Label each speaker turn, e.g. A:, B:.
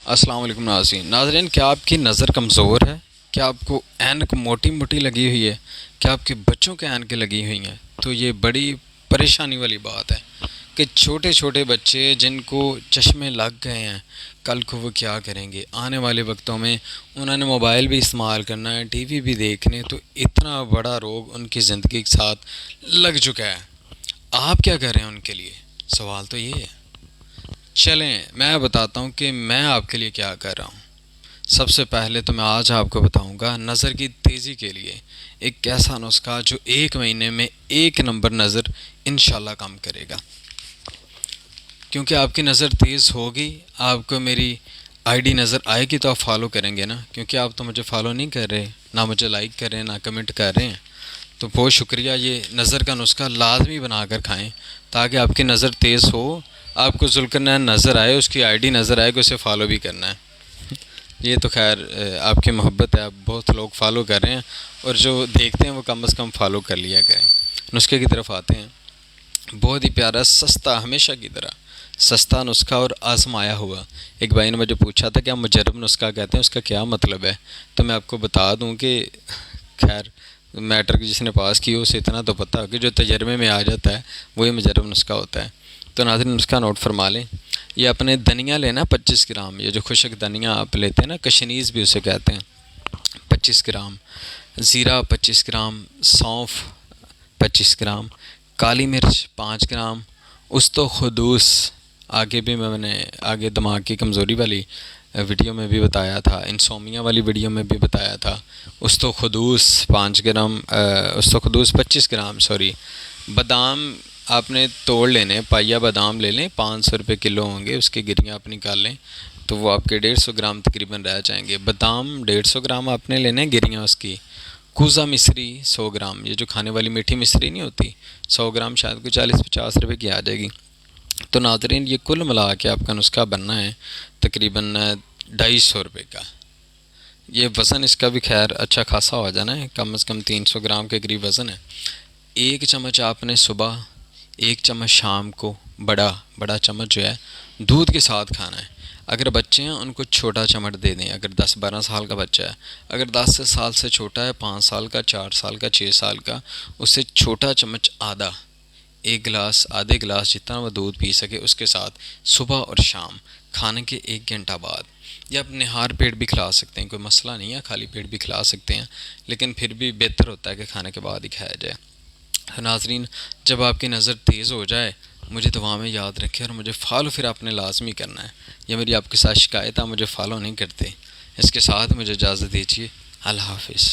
A: السلام علیکم ناظرین، کیا آپ کی نظر کمزور ہے؟ کیا آپ کو اینک موٹی موٹی لگی ہوئی ہے؟ کیا آپ کے بچوں کے اینکیں لگی ہوئی ہیں؟ تو یہ بڑی پریشانی والی بات ہے کہ چھوٹے چھوٹے بچے جن کو چشمے لگ گئے ہیں، کل کو وہ کیا کریں گے؟ آنے والے وقتوں میں انہوں نے موبائل بھی استعمال کرنا ہے، ٹی وی بھی دیکھنے، تو اتنا بڑا روگ ان کی زندگی کے ساتھ لگ چکا ہے۔ آپ کیا کر رہے ہیں ان کے لیے؟ سوال تو یہ ہے۔ چلیں میں بتاتا ہوں کہ میں آپ کے لیے کیا کر رہا ہوں۔ سب سے پہلے تو میں آج آپ کو بتاؤں گا نظر کی تیزی کے لیے ایک ایسا نسخہ جو 1 مہینے میں 1 نمبر نظر انشاءاللہ کم کرے گا۔ کیونکہ آپ کی نظر تیز ہوگی، آپ کو میری آئی ڈی نظر آئے گی تو آپ فالو کریں گے نا، کیونکہ آپ تو مجھے فالو نہیں کر رہے، نہ مجھے لائک کر رہے ہیں، نہ کمنٹ کر رہے ہیں۔ تو بہت شکریہ، یہ نظر کا نسخہ لازمی بنا کر کھائیں تاکہ آپ کی نظر تیز ہو، آپ کو ذوالقرنین نظر آئے، اس کی آئی ڈی نظر آئے کہ اسے فالو بھی کرنا ہے۔ یہ تو خیر آپ کی محبت ہے، آپ بہت لوگ فالو کر رہے ہیں، اور جو دیکھتے ہیں وہ کم از کم فالو کر لیا کریں۔ نسخے کی طرف آتے ہیں۔ بہت ہی پیارا، سستا، ہمیشہ کی طرح سستا نسخہ اور آزمایا ہوا۔ ایک بھائی نے مجھے پوچھا تھا کہ ہم مجرب نسخہ کہتے ہیں، اس کا کیا مطلب ہے؟ تو میں آپ کو بتا دوں کہ خیر میٹر جس نے پاس کی اسے اتنا تو پتہ ہو کہ جو تجربے میں آ جاتا ہے وہی مجرب نسخہ ہوتا ہے۔ تو ناظرین نسخہ نوٹ فرما لیں۔ یہ اپنے دھنیا لینا 25 گرام، یہ جو خشک دھنیا آپ لیتے ہیں نا، کشنیز بھی اسے کہتے ہیں، 25 گرام زیرہ، 25 گرام سونف، 25 گرام کالی مرچ، 5 گرام استو خدوس۔ آگے بھی میں نے دماغ کی کمزوری والی ویڈیو میں بھی بتایا تھا، انسومیا والی ویڈیو میں بھی بتایا تھا۔ استو خدوس 5 گرام، استو خدوس 25 گرام بادام آپ نے توڑ لینے، پائیا بادام لے لیں، 500 روپے کلو ہوں گے، اس کی گریاں آپ نکال لیں تو وہ آپ کے 150 گرام تقریباً رہ جائیں گے۔ بادام 150 گرام آپ نے لینے، گریاں اس کی۔ کوزہ مصری 100 گرام، یہ جو کھانے والی میٹھی مصری نہیں ہوتی، 100 گرام شاید کوئی 40-50 روپے کی آ جائے گی۔ تو ناظرین یہ کل ملا کے آپ کا نسخہ بننا ہے تقریباً 250 روپے کا۔ یہ وزن اس کا بھی خیر اچھا خاصا ہو جانا ہے، کم از کم 300 گرام کے قریب وزن ہے۔ 1 چمچ آپ نے صبح، 1 چمچ شام کو، بڑا چمچ جو ہے دودھ کے ساتھ کھانا ہے۔ اگر بچے ہیں ان کو چھوٹا چمچ دے دیں، اگر 10-12 سال کا بچہ ہے، اگر 10 سال سے چھوٹا ہے، 5 سال کا، 4 سال کا، 6 سال کا، اس سے چھوٹا چمچ آدھا، 1 گلاس، آدھے گلاس جتنا وہ دودھ پی سکے اس کے ساتھ صبح اور شام کھانے کے 1 گھنٹہ بعد، یا آپ نہار پیٹ بھی کھلا سکتے ہیں، کوئی مسئلہ نہیں ہے، خالی پیٹ بھی کھلا سکتے ہیں، لیکن پھر بھی بہتر ہوتا ہے کہ کھانے کے بعد ہی کھایا جائے۔ ناظرین جب آپ کی نظر تیز ہو جائے مجھے دعا میں یاد رکھے، اور مجھے فالو پھر آپ نے لازمی کرنا ہے۔ یہ میری آپ کے ساتھ شکایت ہے، مجھے فالو نہیں کرتے۔ اس کے ساتھ مجھے اجازت دیجیے، اللہ حافظ۔